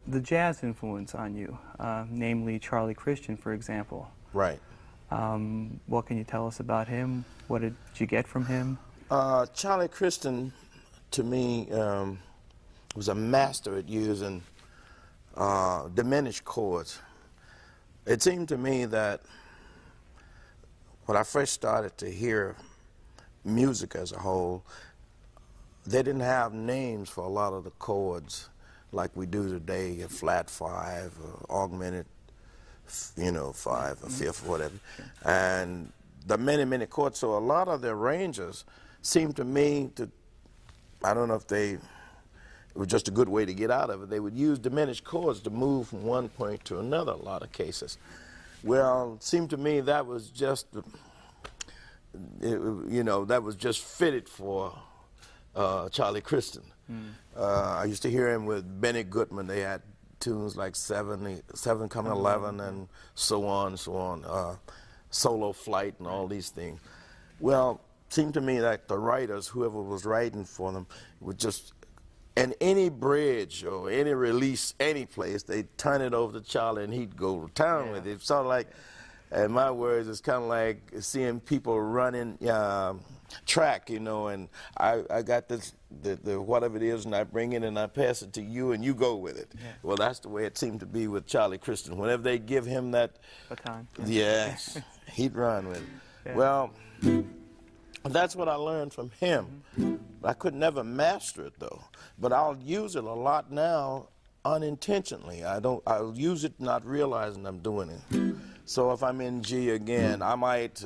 the jazz influence on you, namely Charlie Christian, for example. Right. What can you tell us about him? What did you get from him? Charlie Christian, to me, was a master at using diminished chords. It seemed to me that when I first started to hear music as a whole, they didn't have names for a lot of the chords like we do today, a flat five, or augmented, you know, five, or fifth, whatever. And the many chords, so a lot of the arrangers seemed to me to, I don't know if it was just a good way to get out of it, they would use diminished chords to move from one point to another, a lot of cases. Well, it seemed to me that was just, you know, that was just fitted for Charlie Christian. I used to hear him with Benny Goodman. They had tunes like 7 Coming 11 and so on, Solo Flight and all these things. Well, it seemed to me that the writers, whoever was writing for them, would just, and any bridge or any release, any place, they'd turn it over to Charlie and he'd go to town with it. It's sort of like, in my words, it's kind of like seeing people running track, you know, and I got this, the whatever it is, and I bring it and I pass it to you and you go with it. Yeah. Well, that's the way it seemed to be with Charlie Christian. Whenever they give him that baton, yes, he'd run with it. Yeah. Well, that's what I learned from him. I could never master it though, but I'll use it a lot now unintentionally. I'll use it not realizing I'm doing it. So if I'm in G again, I might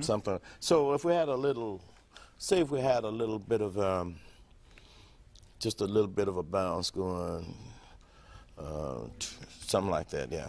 something. So if we had a little, say if we had a little bit of just a little bit of a bounce going, something like that, yeah.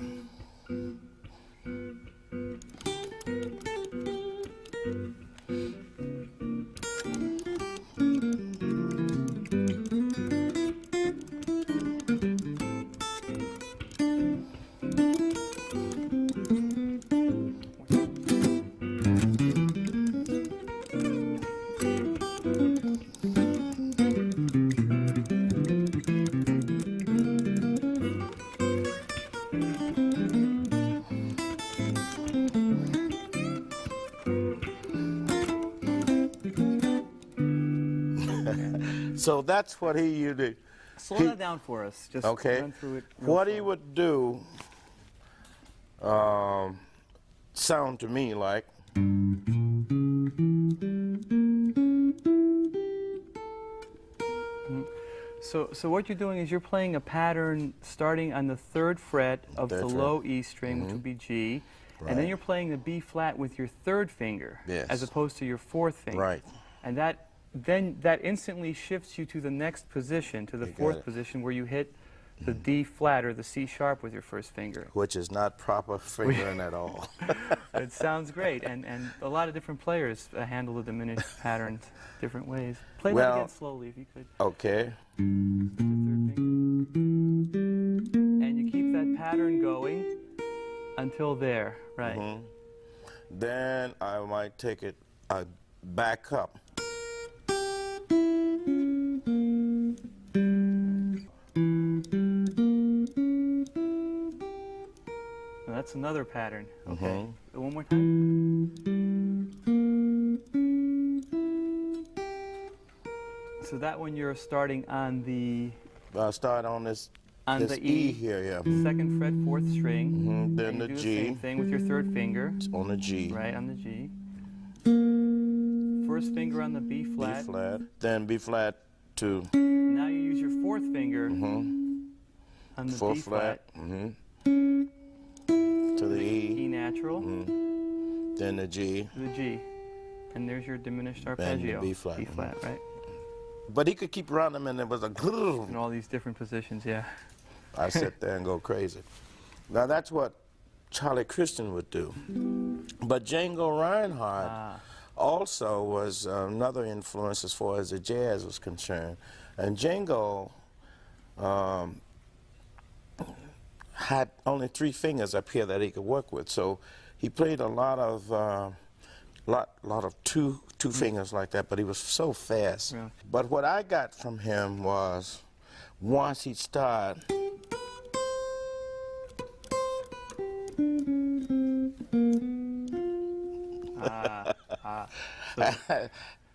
So that's what he used to. Slow that down for us. Just okay. Run through it what slow. he would do sound to me like. So what you're doing is you're playing a pattern starting on the 3rd fret of the low E string, which would be G, and then you're playing the B flat with your 3rd finger, as opposed to your 4th finger. Right. And that instantly shifts you to the next position, to the 4th position, where you hit the D flat or the C sharp with your 1st finger. Which is not proper fingering at all. It sounds great, and a lot of different players handle the diminished patterns different ways. Play that again slowly if you could. Okay. And you keep that pattern going until there, right? Then I might take it back up. That's another pattern. Okay. One more time. So that one you're starting on the. Start on this. On this the E here, yeah. 2nd fret, 4th string. Then the do G. The same thing with your 3rd finger. On the G. Right on the G. 1st finger on the B flat. B flat. Then B flat to. Now you use your 4th finger on the 4th B flat. To the E. E natural. Then the G. The G. And there's your diminished arpeggio. And the B flat. B flat, right? But he could keep running them and it was a. In all these different positions, yeah. I sit there and go crazy. Now that's what Charlie Christian would do. But Django Reinhardt also was another influence as far as the jazz was concerned. And Django had only 3 fingers up here that he could work with. So he played a lot of lot of two fingers like that, but he was so fast. Really? But what I got from him was, once he'd start,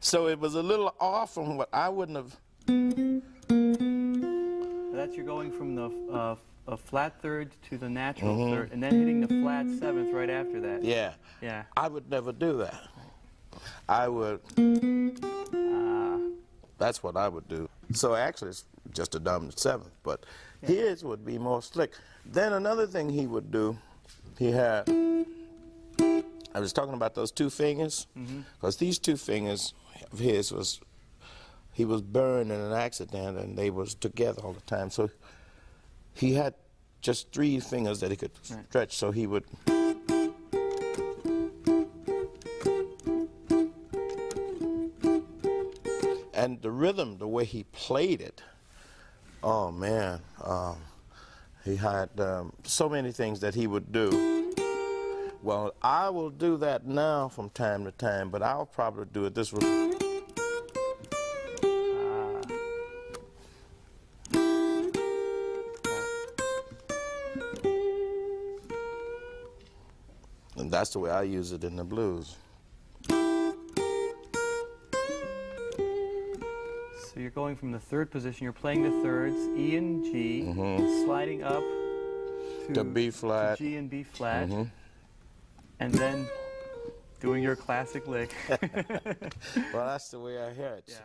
so it was a little off from what I wouldn't have. That's you're going from the a flat third to the natural third, and then hitting the flat seventh right after that. Yeah. Yeah. I would never do that. I would. That's what I would do. So actually, it's just a dominant seventh, but his would be more slick. Then another thing he would do, he had. I was talking about those two fingers, because these two fingers of his was. He was burned in an accident, and they was together all the time. So he had just 3 fingers that he could stretch. So he would. And the rhythm, the way he played it, oh man, he had so many things that he would do. Well, I will do that now from time to time, but I'll probably do it this way. And that's the way I use it in the blues. So you're going from the third position, you're playing the thirds, E and G, sliding up to B flat, to G and B flat, and then doing your classic lick. Well, that's the way I hear it. Yeah.